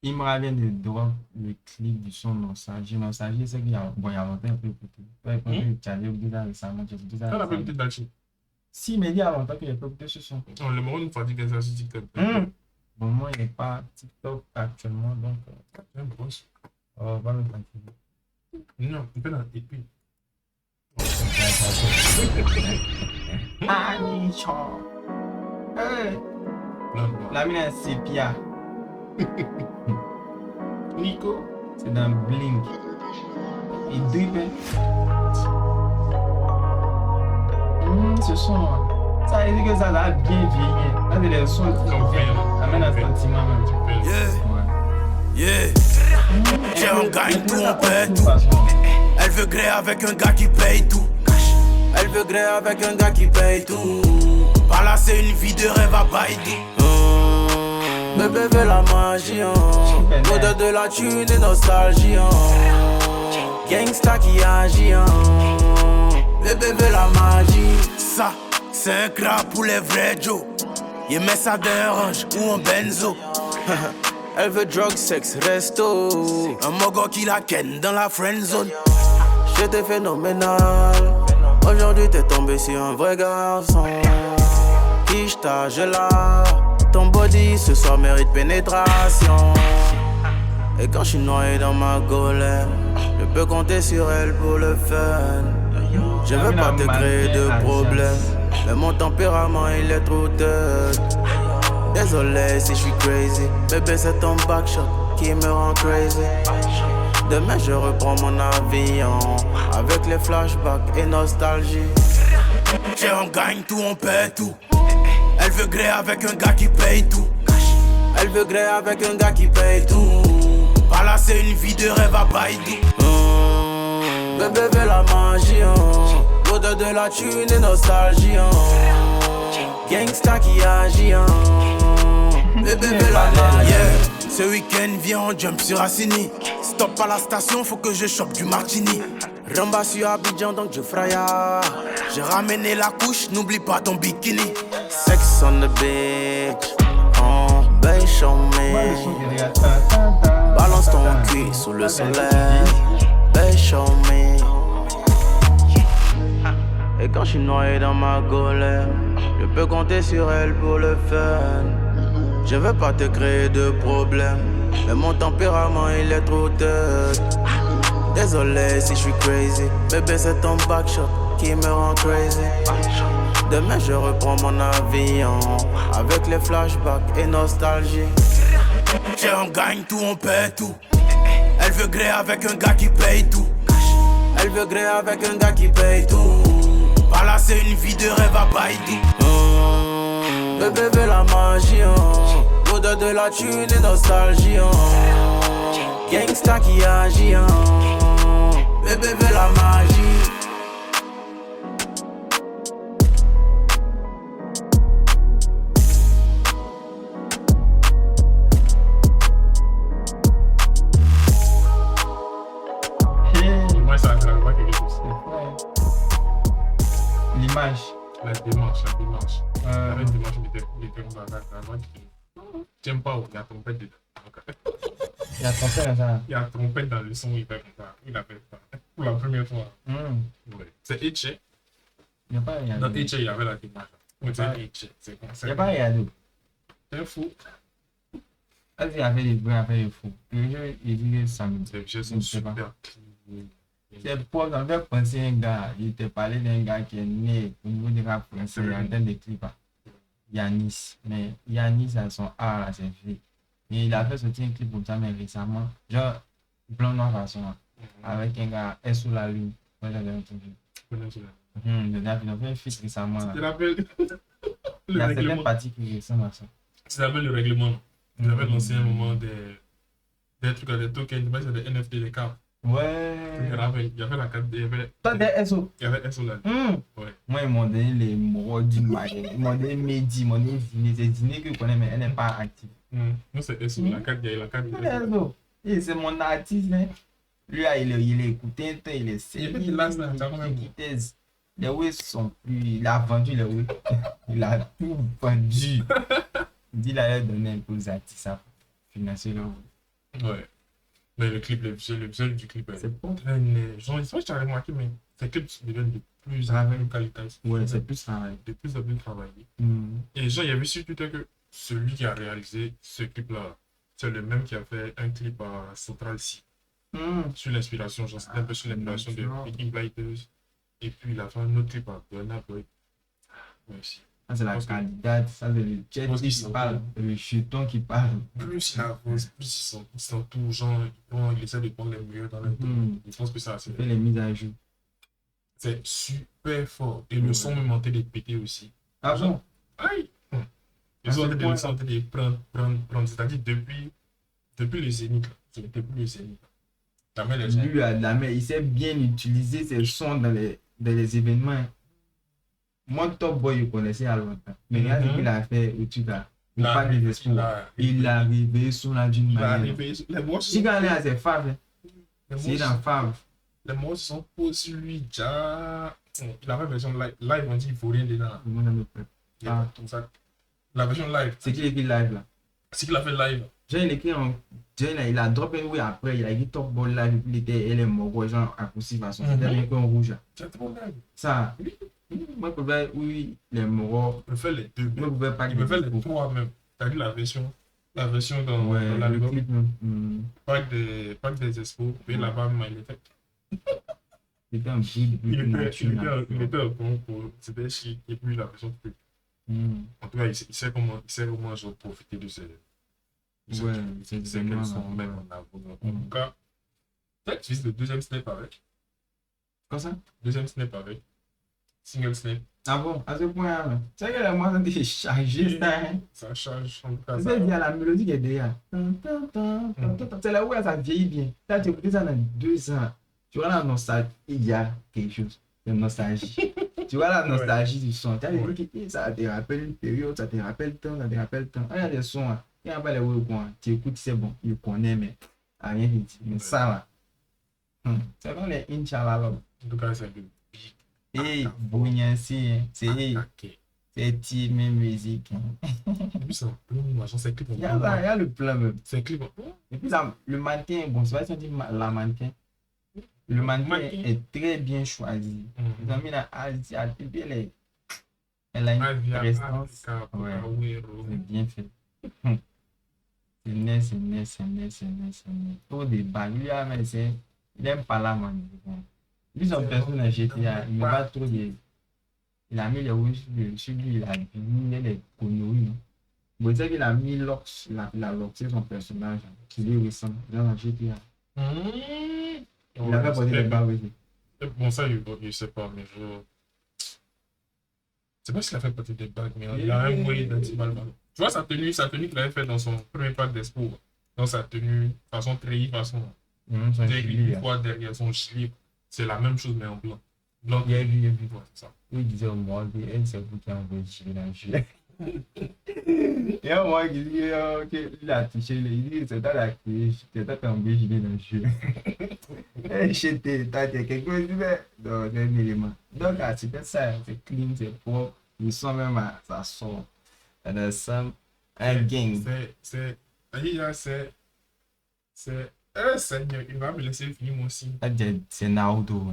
Il me revient de drop le clip du son Nostalgie. Nostalgie, c'est qu'il y a, bon, il y a longtemps, un peu écouté. Ouais, quand tu avais écouté ça récemment, tu as écouté ça Ça n'a pas récemment. écouté Dalchi. Si, mais il y a longtemps qu'il n'a pas écouté ce son. Le moment où nous fatigue ça sur TikTok. Bon, moi, il n'est pas TikTok actuellement, donc. C'est brosse. On va me fatiguer. Non, il fait dans EP. Anichon. Hey. La mine est sépia. Nico. C'est dans Blink. Il drip. Ce son, ça veut dire que ça a bien vieilli. Là, c'est les sons qui amènent un sentiment même. Yeah. Tiens, on gagne tout, on perd tout. Elle veut gré avec un gars qui paye tout. Elle veut gré avec un gars qui paye tout. Par là, c'est une vie de rêve à Baïdi. Bébé veut la magie, l'odeur de la thune et nostalgie. Gangsta qui agit, bébé veut la magie. Ça, c'est un crap pour les vrais Joe. Il met ça d'un orange ou en benzo. Elle veut drug, sex, resto. Un mogo qui la ken dans la friend zone. J'étais phénoménal. Aujourd'hui t'es tombé sur un vrai garçon. Ishta, je la. Ton body ce soir mérite pénétration. Et quand je suis noyé dans ma colère, je peux compter sur elle pour le fun. Je veux pas te créer de problème, mais mon tempérament il est trop dead. Désolé si je suis crazy, bébé c'est ton backshot qui me rend crazy. Demain je reprends mon avion, avec les flashbacks et nostalgie. Tiens, on gagne tout, on perd tout. Elle veut gré avec un gars qui paye tout. Elle veut gré avec un gars qui paye tout. Par là c'est une vie de rêve à Baïdi. Bébé veut la magie, l'odeur de la thune et nostalgie. Gangsta qui agit, bébé veut la magie. Yeah. Ce week-end viens on jump sur Assini. Stop à la station, faut que je chope du martini. Ramba sur Abidjan donc je fraya. J'ai ramené la couche, n'oublie pas ton bikini. Sex on the beach, babe show me. Balance ton cul sous le soleil, babe show me. Et quand je suis noyé dans ma colère, je peux compter sur elle pour le fun. Je veux pas te créer de problème, mais mon tempérament il est trop dead. Désolé si je suis crazy, bébé c'est ton backshot qui me rend crazy. Demain je reprends mon avion, avec les flashbacks et nostalgie. Tiens, on gagne tout, on perd tout. Elle veut gré avec un gars qui paye tout. Elle veut gré avec un gars qui paye tout. Par là c'est une vie de rêve à Baïdi. Bébé veut la magie, l'odeur de la thune et nostalgie. Gangsta qui agit, bébé veut la magie. Moi, ça ne pas quelque chose. L'image. La démarche. La même démarche, il était dans la voix qui. J'aime pas où il y a trompette dedans. Il y a trompé dans ça. Il y a trompette dans le son, il fait comme ça. Il a fait ça. Pour la première fois. Ouais. C'est Etche. Il n'y a pas rien. Dans Etche, il y avait la démarche. Oui, c'est Etche. Il n'y a pas rien. C'est un fou. Il y avait des bruits, il y avait des fous. Le jeu, il dit que ça me dit. Les jeux sont super. C'est pour ça que penser un gars, il te parlait d'un gars qui est né au niveau du rap français, il y a un de clips. Yanis. Mais Yanis a son art là, c'est fait. Et il a fait sortir un clip pour ça, mais récemment, genre, blanc noir façon, avec un gars, est sous la lune. Ouais, j'avais entendu. Il a fait un feat récemment. Tu te rappelles il y a certaines parties qui ressemblent à ça. Tu te rappelles le règlement? Tu te rappelles l'ancien moment des trucs, des tokens, c'est des NFT, des cartes. Ouais. Tu te rappelles? Il y avait la carte, il y avait. Toi, des SO. Il y avait SO là. Ouais. Moi, ils m'ont donné les mots du matin. Ils m'ont donné Mehdi, ils m'ont donné Dîner. C'est Dîner que je connais, mais elle n'est pas active. Moi, c'est SO, la carte, il y a la carte. Et c'est mon artiste, hein. Lui, il est écouté, il est sérieux. Les Wés sont plus. Il a vendu les Wés. Il a tout vendu. Il dit, il allait donner un peu aux artistes à financer le Ouais. Mais le clip, le visuel du clip C'est est bon. très net. Genre, je sais pas si tu as remarqué, mais ces clips deviennent de plus en plus qualitatifs. Ouais, c'est plus ça. Ouais. De plus en plus travaillés. Mm. Et genre, il y avait sur Twitter que celui qui a réalisé ce clip-là, c'est le même qui a fait un clip à Central C. Mm. Sur l'inspiration, genre, c'était un peu sur l'inspiration de Non. Peaky Blinders. Et puis, il a fait un autre clip à Burna Boy. Ouais, aussi. Ça, c'est la Parce que- candidate, ça, c'est le jet pense qu'ils qui sont parle, le chuton qui parle. Plus il avance, plus ils sont tout, genre, il essaie de prendre les meilleurs dans la Mhm. Je pense que ça, Il fait les mises à jour. c'est super fort. Et le Ouais. son même en train de péter aussi. Ah bon? Aïe! À Ils ce sont en train de point, le son en train de prendre. C'est-à-dire depuis le Zénith, là. Depuis le Zénith. La main, les gens. lui, il sait bien utiliser ses sons dans les événements. Moi, Top Boy, je connaissais à longtemps. Mais regarde ce qu'il a fait au truc là. Il Là, parle des espoirs. Il a réveillé son là d'une Il a manière. arrivé. Les mots se Si sont quand il est à ses faves, c'est dans fave. les mots se sont posés sur lui déjà. Il avait version live. Live, on dit il faut rien dedans. Moi, j'aime le peuple. Il y a tout ça. La version live. C'est qui écrit live là? C'est qu'il a fait live. Genre, il écrit en. Genre, il a droppé oui après, il a écrit Top Boy live, et puis il était, elle est mort, genre, à poussif façon. C'était rien qu'un rouge là. C'est trop live. Ça, moi, je pouvais, oui, les morts. Il peut faire les deux. Moi, je pouvais pas Il peut faire les trois même. T'as vu la version dans Ouais, dans le l'album. clip, Pas des expos. Et là-bas, il était. c'était un bruit de Il était au bon pour. C'était chic. Et puis la version clip. En tout cas, il sait comment genre, profiter de ces. Ouais, c'est qu'elles vraiment, sont ouais. même en avant. En tout cas, peut-être tu utilises le deuxième snap avec. Comme ça? Deuxième snap avec. Single snap. Ah bon, à ce point-là. Tu sais que les mots sont déchargés, ça, hein? Ça charge. En tout cas, Tu ça. sais, il y a la mélodie qui est derrière. C'est là où ça vieillit bien. Là, tu écoutes ça dans 2 ans. Tu vois la nostalgie, il y a quelque chose de nostalgie. Tu vois la nostalgie du son. Tu as des trucs qui ça te rappelle une période, ça te rappelle tant, ça te rappelle tant. Ah, il y a des sons, hein. Il n'y a pas les mots, tu écoutes, c'est bon, il connaît, mais rien de dit. Mais ça, là. C'est comme les Inch'Allah, là. En tout cas, c'est le big. Et Bougnansé, c'est attaqué. team musique. Et puis, c'est un peu machin, c'est clip. Il y a le plan même. C'est clip. Et puis le mannequin, bon, c'est pas si on dit la mannequin. Le mannequin est très bien choisi. Ils ont mis la Asie, elle a une prestance. Ouais, c'est bien fait. C'est né, c'est né, c'est né, c'est né, c'est né. Trop de bagues. Lui, mais il aime pas la man. Lui, son personnage GTA, il me va trop de. Il a mis les rouges sur lui, il a mis les conneries, non? Vous dire qu'il a mis l'ox, il a loxé son personnage, qui lui ressemble dans GTA. Il avait posé les barres aussi. Bon, ça, je sais pas, mais je. C'est pas s'il a fait partie des bagues, mais il a un moyen d'antimal. Tu vois sa tenue qu'il avait fait dans son premier pack d'Expo. Dans sa tenue, façon treillis, façon. Une fois derrière son gilet. C'est la même chose, mais en blanc. Blanc, Il a vu. ouais, c'est ça. Oui, il disait au moins, elle, c'est vous qui a envoyé tirer dans le gilet. Il y a un moment qui dit qu'il a touché, il dit c'est toi qui as envoyé gilet dans le gilet. Et j'étais, t'as dit quelque chose, non, c'est un élément. Donc, c'était ça, c'est clean, c'est propre. Ils sont même à ça sort. And some un gang. Seigneur, il va me laisser finir mon signe. C'est Naruto.